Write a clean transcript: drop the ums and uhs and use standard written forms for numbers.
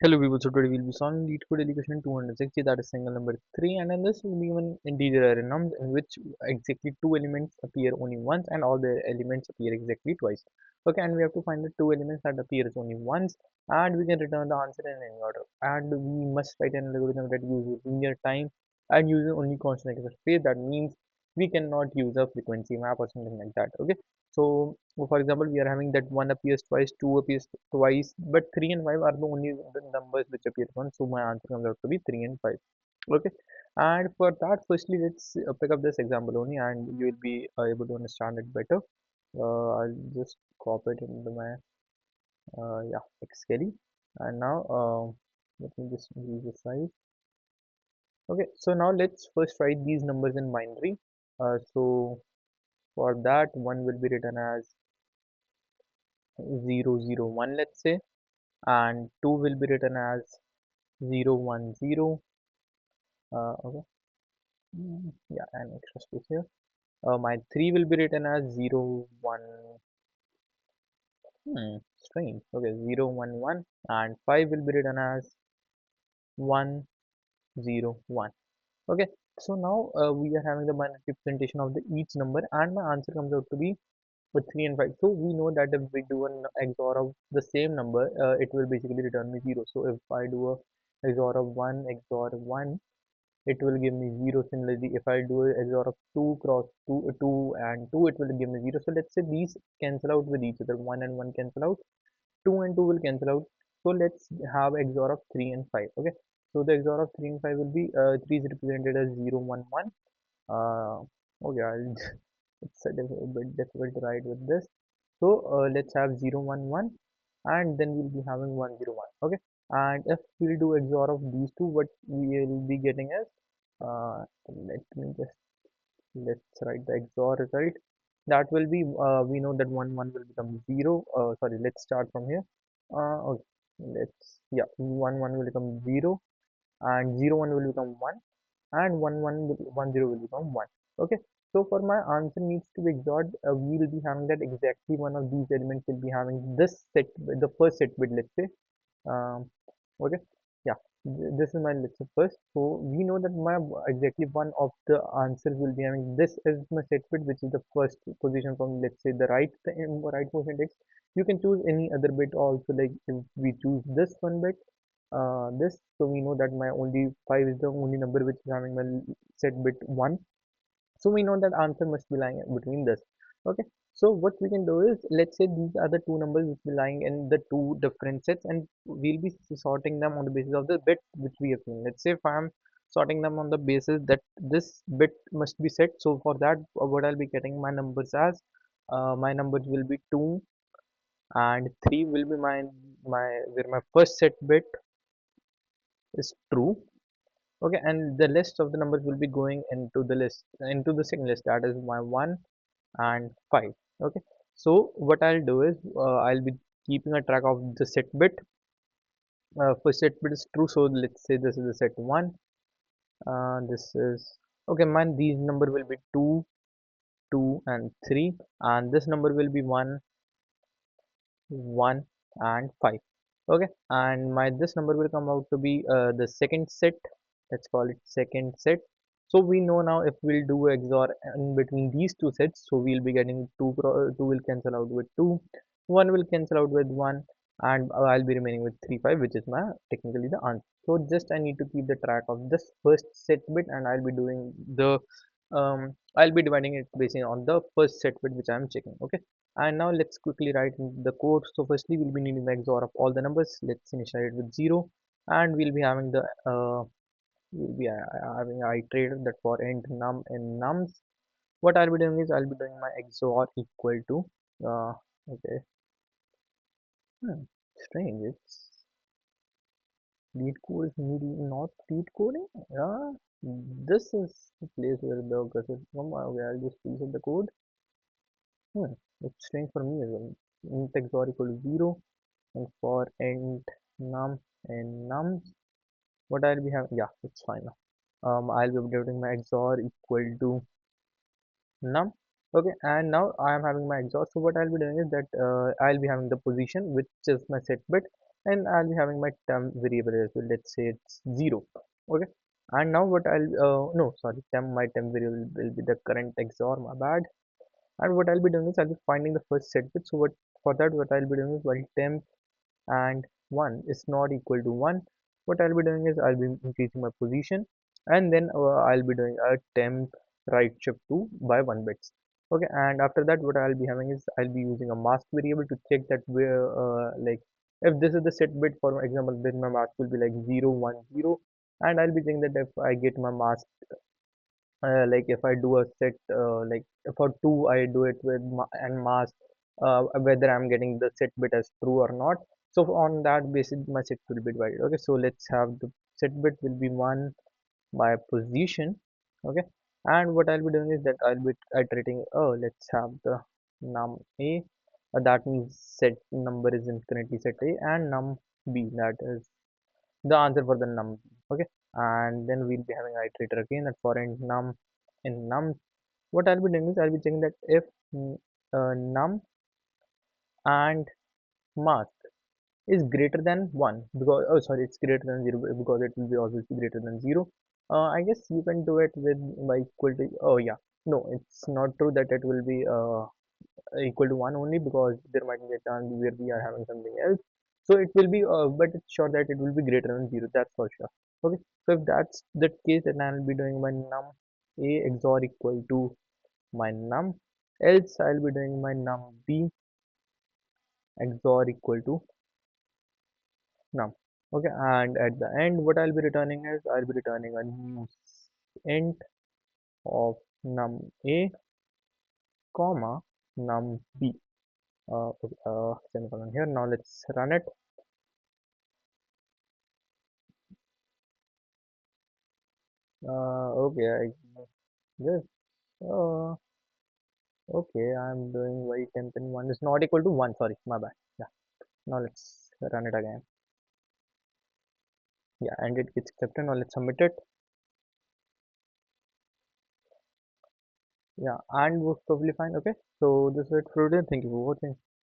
Hello people, so today we'll be solving LeetCode DailyQuestion 260, that is single number 3, and in this will be an integer array num in which exactly two elements appear only once and all the elements appear exactly twice. Okay, and we have to find the two elements that appears only once, and we can return the answer in any order. And we must write an algorithm that uses linear time and uses only constant space. That means we cannot use a frequency map or something like that. Okay, so for example, we are having that one appears twice, two appears twice, but 3 and 5 are the only the numbers which appear once, so my answer comes out to be 3 and 5. Okay, and for that, firstly, let's pick up this example only, and you will be able to understand it better. I'll just copy it into my yeah Excel, and now let me just increase the size. Okay, so now let's first write these numbers in binary. So for that, one will be written as 001, let's say, and 2 will be written as 010. Okay. Yeah, an extra space here. My 3 will be written as 01. Strange. Okay, 011, and 5 will be written as 101. Okay, so now we are having the binary representation of the each number, and my answer comes out to be with 3 and 5. So we know that if we do an XOR of the same number, it will basically return me 0. So if I do a XOR of 1 XOR 1, it will give me 0. Similarly, if I do a XOR of 2 cross 2, 2 and 2, it will give me 0. So let's say these cancel out with each other. 1 and 1 cancel out. 2 and 2 will cancel out. So let's have XOR of 3 and 5. Okay. So the XOR of 3 and 5 will be 3 is represented as 0, 1, 1. Okay, it's a bit difficult to write with this. So let's have 0, 1, 1, and then we'll be having 1, 0, 1. Okay, and if we'll do XOR of these two, what we will be getting is let me just let's write the XOR result. That will be we know that 1, 1 will become 0. Sorry, let's start from here. Okay, let's yeah 1, 1 will become 0, and 0, 1 will become 1, and 1, 1 will, 1, 0 will become 1. Okay, so for my answer needs to be XORed, we will be having that exactly one of these elements will be having this set, the first set bit, let's say. um, okay, yeah, this is my let's say first. So we know that my exactly one of the answers will be having this is my set bit, which is the first position from, let's say, the right portion text. You can choose any other bit also, like if we choose this one bit, this, so we know that my only 5 is the only number which is having my set bit 1. So we know that answer must be lying between this. Okay, so what we can do is, let's say these are the two numbers which will be lying in the two different sets, and we'll be sorting them on the basis of the bit which we have seen. Let's say if I'm sorting them on the basis that this bit must be set, so for that, what I'll be getting my numbers as, my numbers will be 2 and 3 will be my where my first set bit is true. Okay, and the list of the numbers will be going into the list, into the second list, that is my 1 and 5. Okay, so what I'll do is, I'll be keeping a track of the set bit. First set bit is true, so let's say this is the set 1. This is okay, man, these number will be 2, 2 and 3, and this number will be 1, 1 and 5. Okay, and my this number will come out to be the second set. Let's call it second set. So we know now if we'll do XOR in between these two sets, so we'll be getting 2 will cancel out with 2, 1 will cancel out with 1, and I'll be remaining with 3, 5, which is my technically the answer. So just I need to keep the track of this first set bit, and I'll be doing the I'll be dividing it based on the first set bit which I'm checking. Okay, and now let's quickly write in the code. So firstly, we'll be needing the XOR of all the numbers. Let's initialize it with 0, and we'll be having the we'll be having a iterator that for int num and nums. What I'll be doing is I'll be doing my XOR equal to okay, strange. It's lead code is not lead coding. Yeah, this is the place where the cursor is from. Okay, I'll just reset the code. Hmm, it's strange for me as well. Int XOR equal to 0, and for int num and nums, what I'll be having, yeah, it's fine now. I'll be updating my XOR equal to num. Okay, and now I am having my XOR. So what I'll be doing is that I'll be having the position, which is my set bit, and I'll be having my temp variable as well. Let's say it's 0. Okay. And now what I'll no sorry temp my temp variable will be the current XOR, my bad. And what I'll be doing is I'll be finding the first set bit. So what for that what I'll be doing is while temp and 1 is not equal to 1, what I'll be doing is I'll be increasing my position, and then I'll be doing a temp right shift 2 by 1 bits. Okay, and after that what I'll be having is I'll be using a mask variable to check that where like if this is the set bit, for example then my mask will be like 0 1 0, and I'll be saying that if I get my mask like if I do a set like for 2 I do it with and mask whether I'm getting the set bit as true or not. So on that basis my set will be divided. Okay, so let's have the set bit will be 1 by position. Okay, and what I'll be doing is that I'll be iterating. Oh, let's have the num a, that means set number is currently set a, and num b, that is the answer for the num. Okay, and then we'll be having iterator again that for in num what I'll be doing is I'll be checking that if num and mask is greater than 1, because oh sorry it's greater than 0 because it will be always greater than 0. I guess you can do it with by equal to, oh yeah, no it's not true that it will be equal to 1 only, because there might be a chance where we are having something else. So it will be but it's sure that it will be greater than 0, that's for sure. Okay, so if that's the case then I'll be doing my num a XOR equal to my num, else I'll be doing my num b XOR equal to num. Okay, and at the end what I'll be returning is I'll be returning a new int of num a comma num b. Okay, semicolon here. Now let's run it. Okay, I yes. Uh, okay, I'm doing y temp in 1 is not equal to 1. Sorry, my bad. Yeah. Now let's run it again. Yeah, and it gets accepted. Now let's submit it. Yeah, and works perfectly fine. Okay, so this is it for today. Thank you for watching.